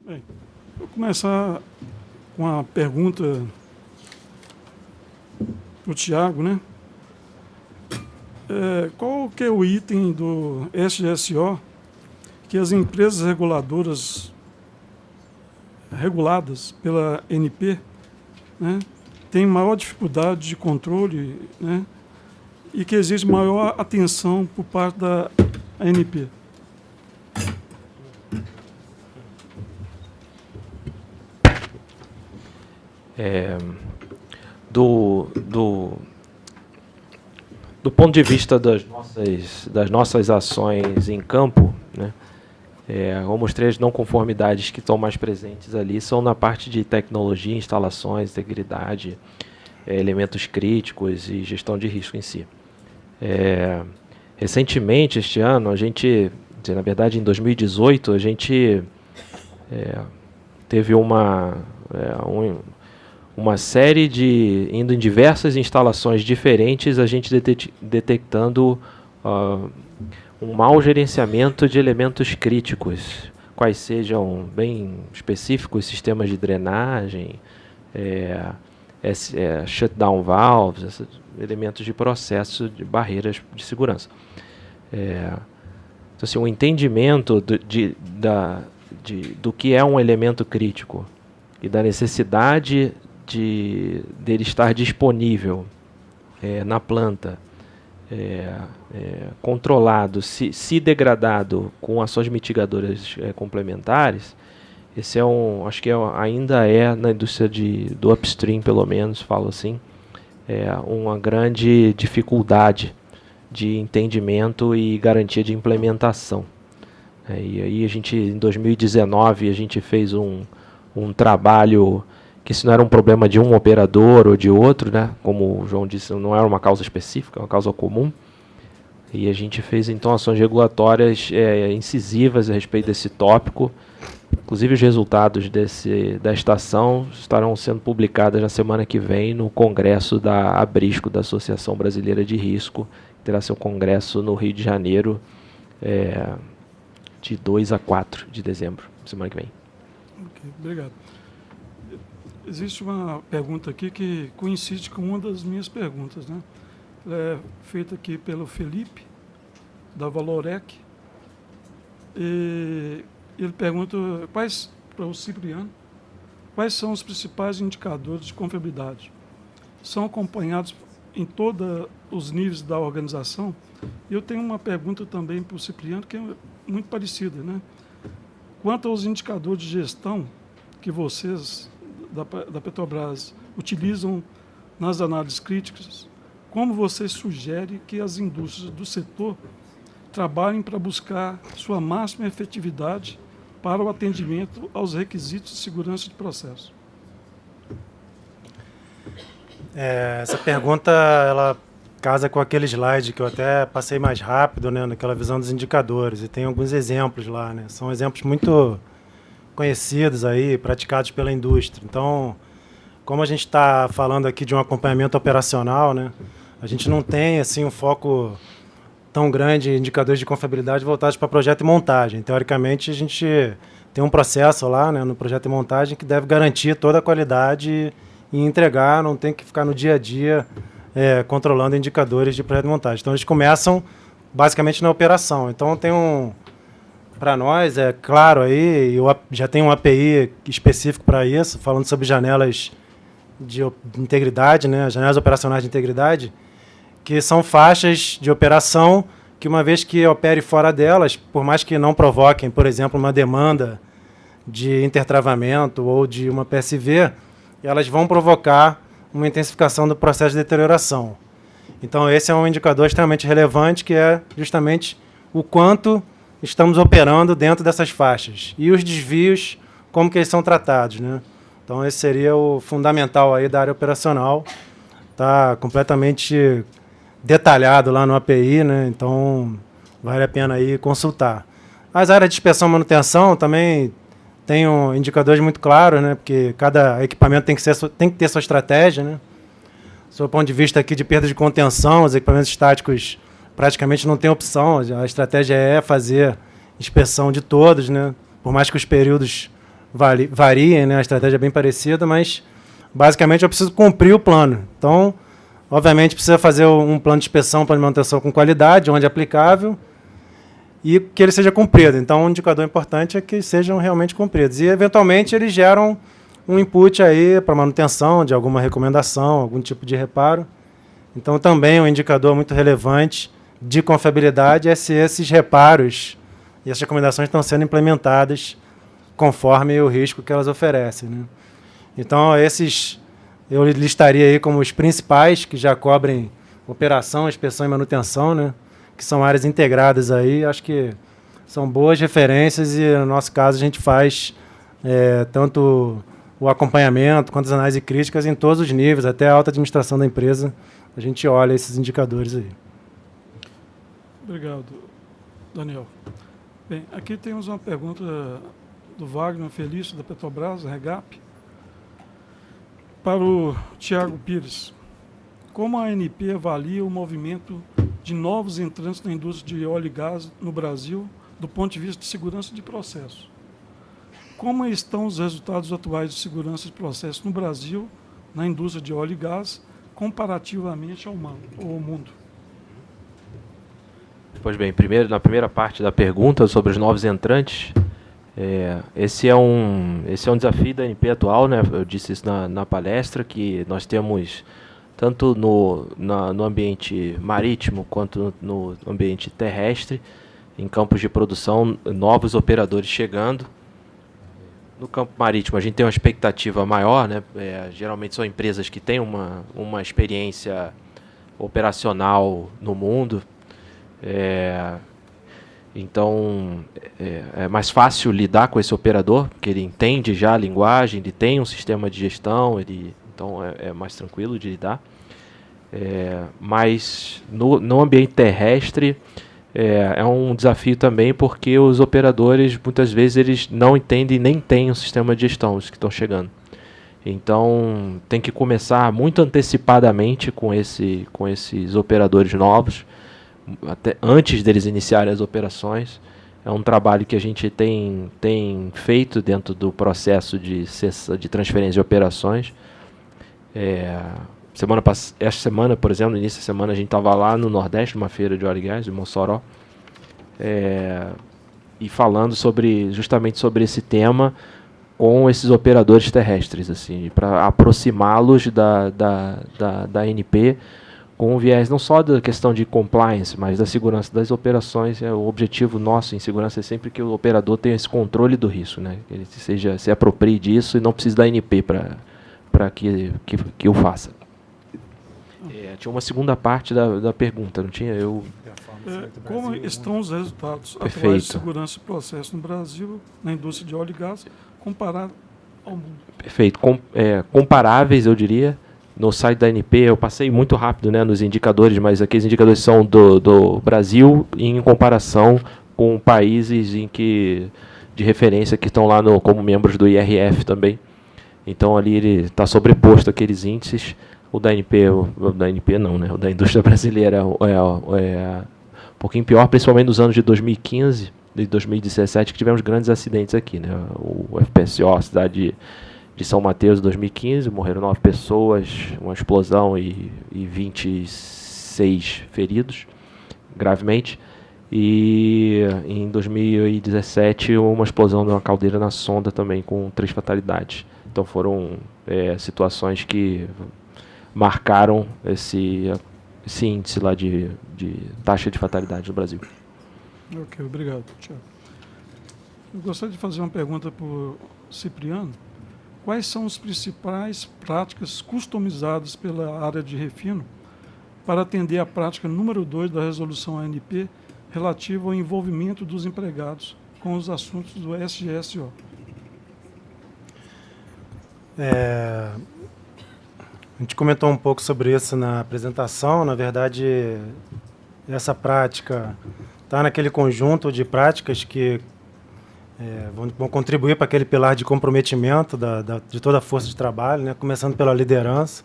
Bem, vou começar com uma pergunta para o Tiago, né? Qual que é o item do SGSO que as empresas reguladas pela ANP, né, têm maior dificuldade de controle, né, e que exige maior atenção por parte da ANP? Do ponto de vista das nossas ações em campo, né, como as três não conformidades que estão mais presentes ali são na parte de tecnologia, instalações, integridade, elementos críticos e gestão de risco em si. Recentemente, este ano, na verdade em 2018, a gente teve uma série indo em diversas instalações diferentes, a gente detectando um mau gerenciamento de elementos críticos, quais sejam bem específicos, sistemas de drenagem, shutdown valves, esses elementos de processo, de barreiras de segurança. Então, assim, o entendimento do que é um elemento crítico e da necessidade dele estar disponível na planta, controlado, se degradado com ações mitigadoras complementares, esse acho que ainda na indústria do upstream, pelo menos, falo assim, uma grande dificuldade de entendimento e garantia de implementação. E aí em 2019, a gente fez um trabalho que isso não era um problema de um operador ou de outro, né? Como o João disse, não era uma causa específica, é uma causa comum. E a gente fez, então, ações regulatórias incisivas a respeito desse tópico. Inclusive, os resultados da estação estarão sendo publicados na semana que vem no congresso da Abrisco, da Associação Brasileira de Risco, que terá seu congresso no Rio de Janeiro, de 2 a 4 de dezembro, semana que vem. Ok, obrigado. Existe uma pergunta aqui que coincide com uma das minhas perguntas, né? Ela é feita aqui pelo Felipe, da Valorec. E ele pergunta para o Cipriano, quais são os principais indicadores de confiabilidade? São acompanhados em todos os níveis da organização? E eu tenho uma pergunta também para o Cipriano, que é muito parecida, né? Quanto aos indicadores de gestão que vocês da Petrobras utilizam nas análises críticas, como você sugere que as indústrias do setor trabalhem para buscar sua máxima efetividade para o atendimento aos requisitos de segurança de processo? Essa pergunta ela casa com aquele slide que eu até passei mais rápido, né, naquela visão dos indicadores, e tem alguns exemplos lá, né? São exemplos muito conhecidos aí, praticados pela indústria. Então, como a gente está falando aqui de um acompanhamento operacional, né, a gente não tem assim um foco tão grande em indicadores de confiabilidade voltados para projeto e montagem. Teoricamente, a gente tem um processo lá, né, no projeto e montagem que deve garantir toda a qualidade e entregar, não tem que ficar no dia a dia controlando indicadores de projeto e montagem. Então, eles começam basicamente na operação. Então, tem para nós, é claro, aí eu já tem um API específico para isso, falando sobre janelas de integridade, né, janelas operacionais de integridade, que são faixas de operação que, uma vez que opere fora delas, por mais que não provoquem, por exemplo, uma demanda de intertravamento ou de uma PSV, elas vão provocar uma intensificação do processo de deterioração. Então, esse é um indicador extremamente relevante, que é justamente o quanto estamos operando dentro dessas faixas. E os desvios, como que eles são tratados, né? Então, esse seria o fundamental aí da área operacional. Está completamente detalhado lá no API, né? Então, vale a pena aí consultar. As áreas de inspeção e manutenção também tem indicadores muito claros, né? Porque cada equipamento tem que ter sua estratégia, né? Do ponto de vista aqui de perda de contenção, os equipamentos estáticos praticamente não tem opção. A estratégia é fazer inspeção de todos, né? Por mais que os períodos variem, né? A estratégia é bem parecida, mas basicamente eu preciso cumprir o plano. Então, obviamente, precisa fazer um plano de inspeção para manutenção com qualidade, onde é aplicável, e que ele seja cumprido. Então, um indicador importante é que sejam realmente cumpridos. E, eventualmente, eles geram um input aí para manutenção de alguma recomendação, algum tipo de reparo. Então, também um indicador muito relevante de confiabilidade é se esses reparos e essas recomendações estão sendo implementadas conforme o risco que elas oferecem, né? Então, esses eu listaria aí como os principais que já cobrem operação, inspeção e manutenção, né? Que são áreas integradas aí. Acho que são boas referências e, no nosso caso, a gente faz tanto o acompanhamento quanto as análises críticas em todos os níveis, até a alta administração da empresa. A gente olha esses indicadores aí. Obrigado, Daniel. Bem, aqui temos uma pergunta do Wagner Felício, da Petrobras, Regap, para o Tiago Pires. Como a ANP avalia o movimento de novos entrantes na indústria de óleo e gás no Brasil, do ponto de vista de segurança de processo? Como estão os resultados atuais de segurança de processo no Brasil, na indústria de óleo e gás, comparativamente ao mundo? Pois bem, na primeira parte da pergunta sobre os novos entrantes, esse é um desafio da ANP atual, né? Eu disse isso na palestra, que nós temos, tanto no ambiente marítimo quanto no ambiente terrestre, em campos de produção, novos operadores chegando. No campo marítimo, a gente tem uma expectativa maior, né? Geralmente são empresas que têm uma experiência operacional no mundo. Então, é mais fácil lidar com esse operador, porque ele entende já a linguagem, ele tem um sistema de gestão, então é mais tranquilo de lidar. Mas no ambiente terrestre é um desafio também, porque os operadores, muitas vezes, eles não entendem nem têm um sistema de gestão, os que estão chegando. Então, tem que começar muito antecipadamente com esses operadores novos, até antes deles iniciarem as operações. É um trabalho que a gente tem feito dentro do processo de transferência de operações. Esta semana, por exemplo, no início da semana, a gente estava lá no Nordeste, numa feira de óleo e gás, em Mossoró, e falando justamente sobre esse tema com esses operadores terrestres, assim, para aproximá-los da ANP, com um viés não só da questão de compliance, mas da segurança das operações. O objetivo nosso em segurança é sempre que o operador tenha esse controle do risco, né? Que ele se aproprie disso e não precise da ANP para que o faça. Tinha uma segunda parte da pergunta, não tinha? Como estão os resultados Perfeito. atuais de segurança e processo no Brasil, na indústria de óleo e gás, comparado ao mundo? Perfeito. Comparáveis, eu diria. No site da ANP, eu passei muito rápido, né, nos indicadores, mas aqueles indicadores são do Brasil em comparação com países de referência que estão lá como membros do IRF também. Então, ali ele está sobreposto àqueles índices. O da ANP, o da indústria brasileira é um pouquinho pior, principalmente nos anos de 2015 e 2017, que tivemos grandes acidentes aqui, né? O FPSO, a cidade de São Mateus, em 2015, morreram 9 pessoas, uma explosão e 26 feridos gravemente. E em 2017, uma explosão de uma caldeira na sonda também, com 3 fatalidades. Então foram situações que marcaram esse índice lá de taxa de fatalidade no Brasil. Ok, obrigado, Tiago. Eu gostaria de fazer uma pergunta para o Cipriano. Quais são as principais práticas customizadas pela área de refino para atender a prática número 2 da resolução ANP relativa ao envolvimento dos empregados com os assuntos do SGSO? A gente comentou um pouco sobre isso na apresentação. Na verdade, essa prática está naquele conjunto de práticas que vão contribuir para aquele pilar de comprometimento de toda a força de trabalho, né? Começando pela liderança.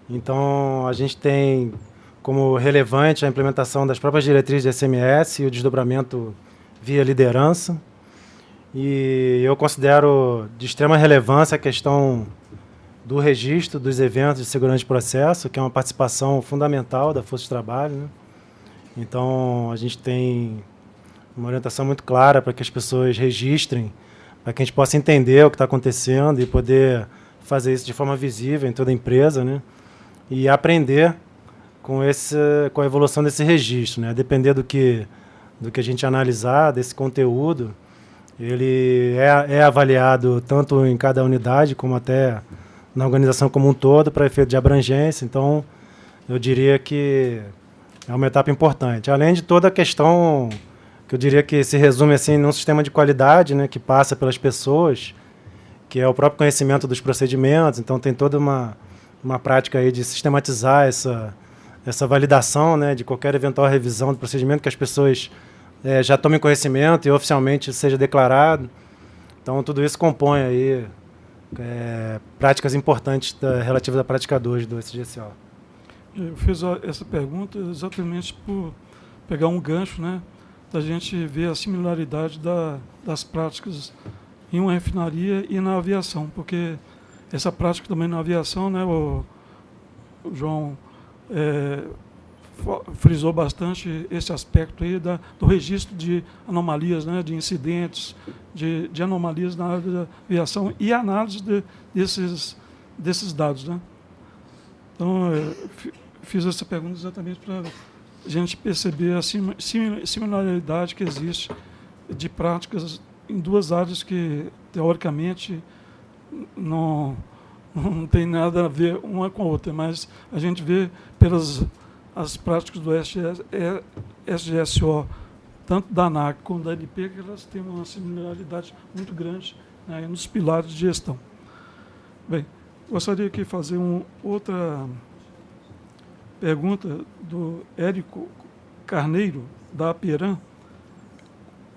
Então, a gente tem como relevante a implementação das próprias diretrizes de SMS e o desdobramento via liderança. E eu considero de extrema relevância a questão do registro dos eventos de segurança de processo, que é uma participação fundamental da Força de Trabalho, né? Então, a gente tem uma orientação muito clara para que as pessoas registrem, para que a gente possa entender o que está acontecendo e poder fazer isso de forma visível em toda a empresa, né? E aprender com a evolução desse registro, né? A depender do que a gente analisar, desse conteúdo, ele é avaliado tanto em cada unidade como até na organização como um todo para efeito de abrangência. Então, eu diria que é uma etapa importante. Além de toda a questão que eu diria que se resume assim num sistema de qualidade, né, que passa pelas pessoas, que é o próprio conhecimento dos procedimentos. Então, tem toda uma prática aí de sistematizar essa validação, né, de qualquer eventual revisão do procedimento, que as pessoas já tomem conhecimento e oficialmente seja declarado. Então, tudo isso compõe aí práticas importantes relativas à prática 2 do SGSO. Eu fiz essa pergunta exatamente por pegar um gancho, né, da gente ver a similaridade das práticas em uma refinaria e na aviação, porque essa prática também na aviação, né, o João frisou bastante esse aspecto aí do registro de anomalias, né, de incidentes, de anomalias na área da aviação e análise desses dados, né? Então, fiz essa pergunta exatamente para a gente perceber a similaridade que existe de práticas em duas áreas que, teoricamente, não tem nada a ver uma com a outra, mas a gente vê pelas as práticas do SGSO, tanto da ANAC como da ANP, que elas têm uma similaridade muito grande, né, nos pilares de gestão. Bem, gostaria de fazer outra pergunta do Érico Carneiro, da APERAM.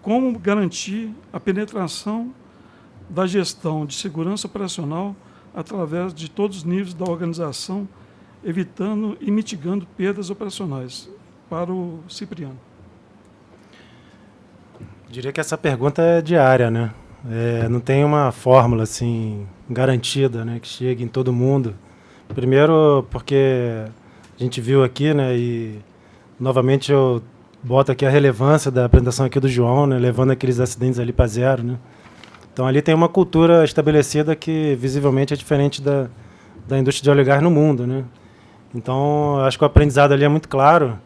Como garantir a penetração da gestão de segurança operacional através de todos os níveis da organização, evitando e mitigando perdas operacionais? Para o Cipriano. Diria que essa pergunta é diária, né? Não tem uma fórmula assim garantida, né, que chegue em todo mundo. Primeiro porque a gente viu aqui, né, e novamente eu boto aqui a relevância da apresentação aqui do João, né, levando aqueles acidentes ali para zero, né? Então ali tem uma cultura estabelecida que visivelmente é diferente da indústria de óleo e gás no mundo, né? Então, eu acho que o aprendizado ali é muito claro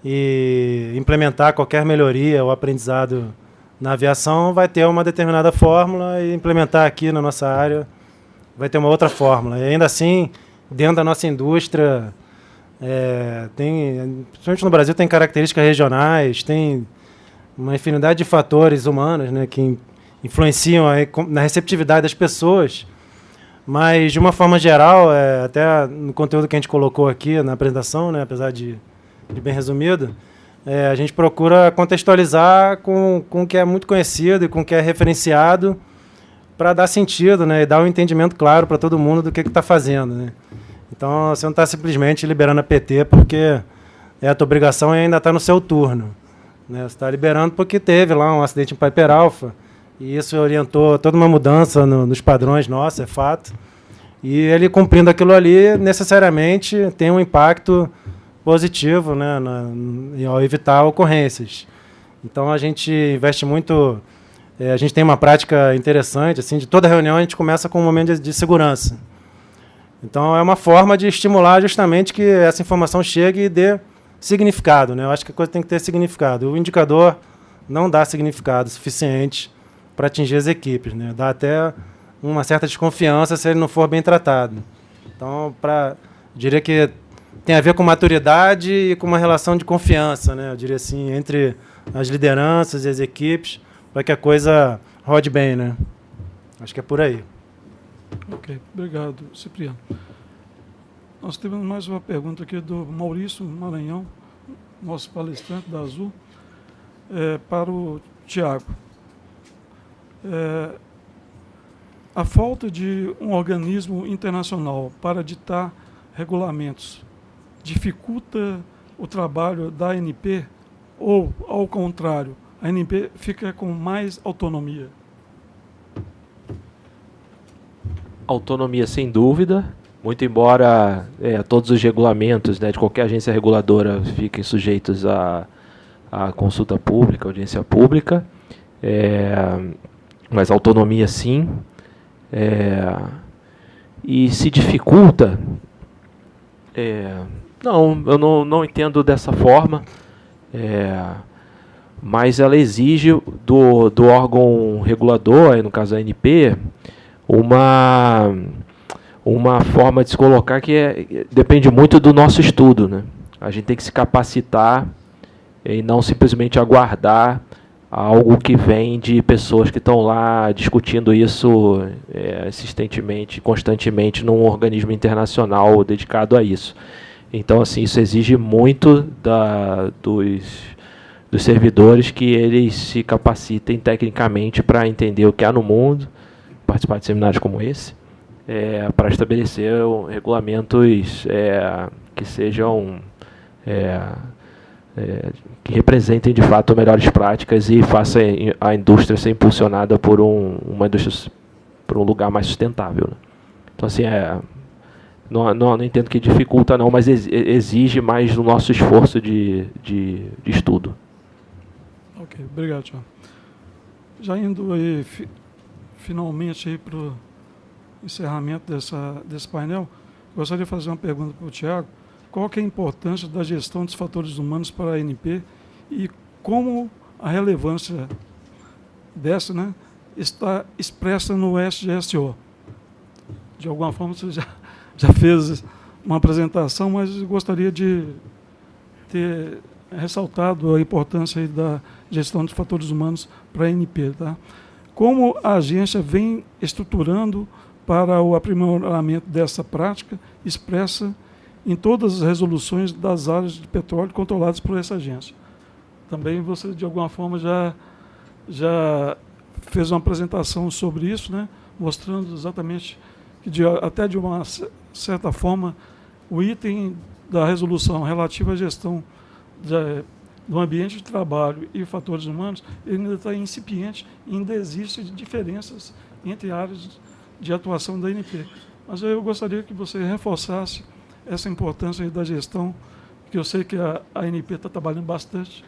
e implementar qualquer melhoria ou aprendizado na aviação vai ter uma determinada fórmula e implementar aqui na nossa área vai ter uma outra fórmula. E ainda assim, dentro da nossa indústria, principalmente no Brasil, tem características regionais, tem uma infinidade de fatores humanos, né, que influenciam na receptividade das pessoas. Mas, de uma forma geral, até no conteúdo que a gente colocou aqui na apresentação, né, apesar de bem resumido, a gente procura contextualizar com o que é muito conhecido e com o que é referenciado para dar sentido, né, e dar um entendimento claro para todo mundo do que está fazendo, né? Então, você não está simplesmente liberando a PT porque é a tua obrigação e ainda está no seu turno, né? Você está liberando porque teve lá um acidente em Piper Alpha, e isso orientou toda uma mudança nos padrões nossos, é fato. E ele cumprindo aquilo ali, necessariamente tem um impacto positivo, né, ao evitar ocorrências. Então, a gente investe muito... a gente tem uma prática interessante, assim, de toda reunião a gente começa com um momento de segurança. Então, é uma forma de estimular justamente que essa informação chegue e dê significado, né? Eu acho que a coisa tem que ter significado. O indicador não dá significado suficiente para atingir as equipes, né? Dá até uma certa desconfiança se ele não for bem tratado. Então, diria que tem a ver com maturidade e com uma relação de confiança, né? Eu diria assim, entre as lideranças e as equipes, para que a coisa rode bem, né? Acho que é por aí. Ok, obrigado, Cipriano. Nós temos mais uma pergunta aqui do Maurício Maranhão, nosso palestrante da Azul, para o Tiago. A falta de um organismo internacional para ditar regulamentos dificulta o trabalho da ANP ou, ao contrário, a ANP fica com mais autonomia? Autonomia, sem dúvida, muito embora todos os regulamentos, né, de qualquer agência reguladora fiquem sujeitos à consulta pública, audiência pública, mas autonomia sim. E se dificulta, não, eu não entendo dessa forma, mas ela exige do órgão regulador, aí no caso a ANP, uma forma de se colocar que depende muito do nosso estudo, né? A gente tem que se capacitar e não simplesmente aguardar algo que vem de pessoas que estão lá discutindo isso insistentemente, constantemente, num organismo internacional dedicado a isso. Então, assim, isso exige muito dos servidores que eles se capacitem tecnicamente para entender o que há no mundo, participar de seminários como esse, para estabelecer regulamentos que sejam que representem de fato melhores práticas e façam a indústria ser impulsionada por uma indústria, por um lugar mais sustentável, né? Então, assim, não entendo que dificulta não, mas exige mais do nosso esforço de estudo. Ok, obrigado, Tiago. Já indo aí finalmente para o encerramento desse painel, gostaria de fazer uma pergunta para o Tiago. Qual que é a importância da gestão dos fatores humanos para a ANP e como a relevância dessa, né, está expressa no SGSO? De alguma forma você já fez uma apresentação, mas gostaria de ter ressaltado a importância aí da gestão dos fatores humanos para a ANP. Tá? Como a agência vem estruturando para o aprimoramento dessa prática expressa em todas as resoluções das áreas de petróleo controladas por essa agência. Também você, de alguma forma, já fez uma apresentação sobre isso, né, mostrando exatamente que, até de uma certa forma, o item da resolução relativa à gestão do ambiente de trabalho e fatores humanos, ele ainda está incipiente, ainda existem diferenças entre áreas de atuação da ANP. Mas eu gostaria que você reforçasse essa importância da gestão, que eu sei que a ANP está trabalhando bastante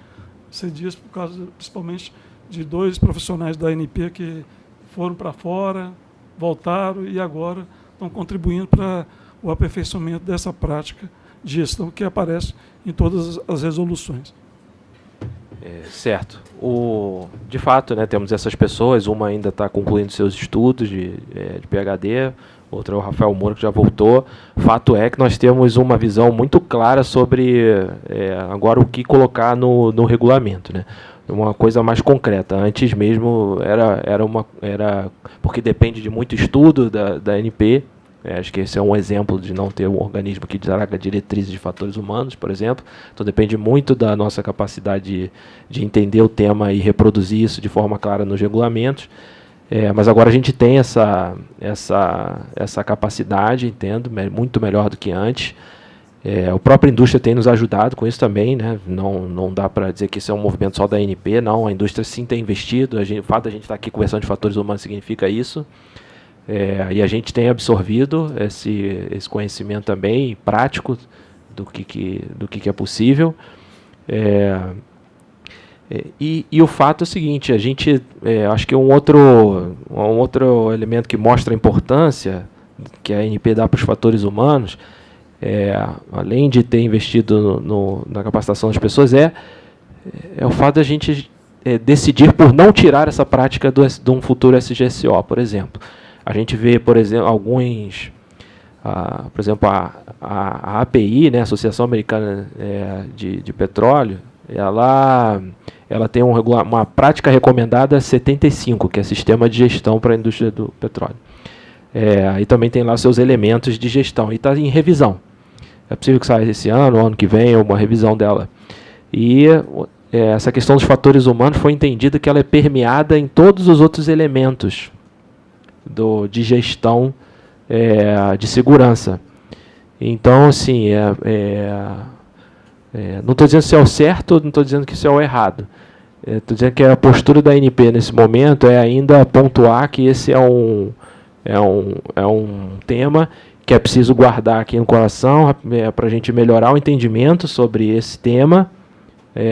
esses dias, por causa, principalmente, de 2 profissionais da ANP que foram para fora, voltaram e agora estão contribuindo para o aperfeiçoamento dessa prática de gestão que aparece em todas as resoluções. Certo. De fato, né, temos essas pessoas, uma ainda está concluindo seus estudos de PhD, outra é o Rafael Moura, que já voltou. Fato é que nós temos uma visão muito clara sobre agora o que colocar no regulamento, né? Uma coisa mais concreta. Antes mesmo era porque depende de muito estudo da ANP. Acho que esse é um exemplo de não ter um organismo que traga diretrizes de fatores humanos, por exemplo. Então depende muito da nossa capacidade de entender o tema e reproduzir isso de forma clara nos regulamentos. Mas agora a gente tem essa capacidade, entendo, muito melhor do que antes. A própria indústria tem nos ajudado com isso também, né? Não dá para dizer que isso é um movimento só da ANP, não. A indústria sim tem investido. O fato de a gente estar aqui conversando de fatores humanos significa isso. E a gente tem absorvido esse conhecimento também prático do que é possível. E o fato é o seguinte, a gente, acho que um outro elemento que mostra a importância que a ANP dá para os fatores humanos, além de ter investido na capacitação das pessoas, é o fato da gente decidir por não tirar essa prática de um futuro SGSO, por exemplo. A gente vê, por exemplo, por exemplo, a API, né, Associação Americana de Petróleo, ela tem uma prática recomendada 75, que é Sistema de Gestão para a Indústria do Petróleo. Aí também tem lá seus elementos de gestão, e está em revisão. É possível que saia esse ano que vem, uma revisão dela. E essa questão dos fatores humanos foi entendida que ela é permeada em todos os outros elementos de gestão de segurança. Então, assim, não estou dizendo se é o certo, não estou dizendo que isso é o errado. Estou dizendo que a postura da ANP nesse momento é ainda pontuar que esse é é um tema que é preciso guardar aqui no coração para a gente melhorar o entendimento sobre esse tema,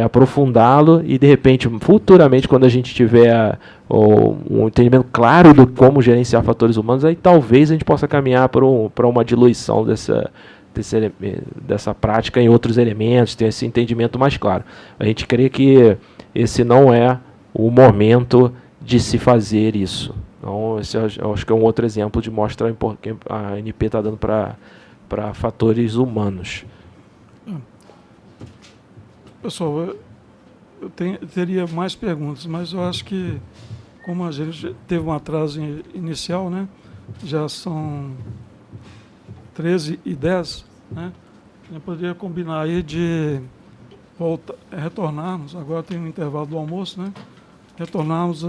aprofundá-lo e, de repente, futuramente, quando a gente tiver um entendimento claro do como gerenciar fatores humanos, aí talvez a gente possa caminhar para uma diluição dessa prática em outros elementos, ter esse entendimento mais claro. A gente crê que esse não é o momento de se fazer isso. Então, esse eu acho que é um outro exemplo de mostra que a ANP está dando para fatores humanos. Pessoal, eu teria mais perguntas, mas eu acho que, como a gente teve um atraso inicial, né, já são 13h10, né, a gente poderia combinar aí de retornarmos, agora tem um intervalo do almoço, né, retornarmos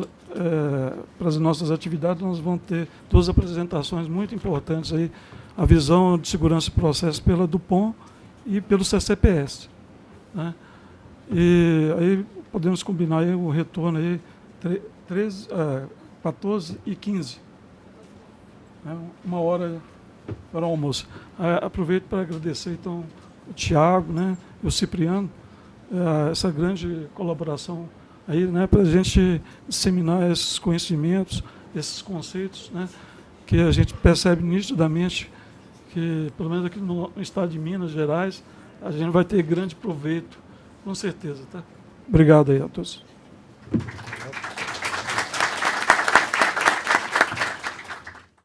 para as nossas atividades. Nós vamos ter 2 apresentações muito importantes aí, a visão de segurança e processo pela Dupont e pelo CCPS, né. E aí podemos combinar aí o retorno aí 14h15, né, 1h para o almoço. Aproveito para agradecer então o Tiago, né, e o Cipriano, essa grande colaboração aí, né, para a gente disseminar esses conhecimentos, esses conceitos, né, que a gente percebe nitidamente que, pelo menos aqui no estado de Minas Gerais, a gente vai ter grande proveito, com certeza, tá? Obrigado aí a todos.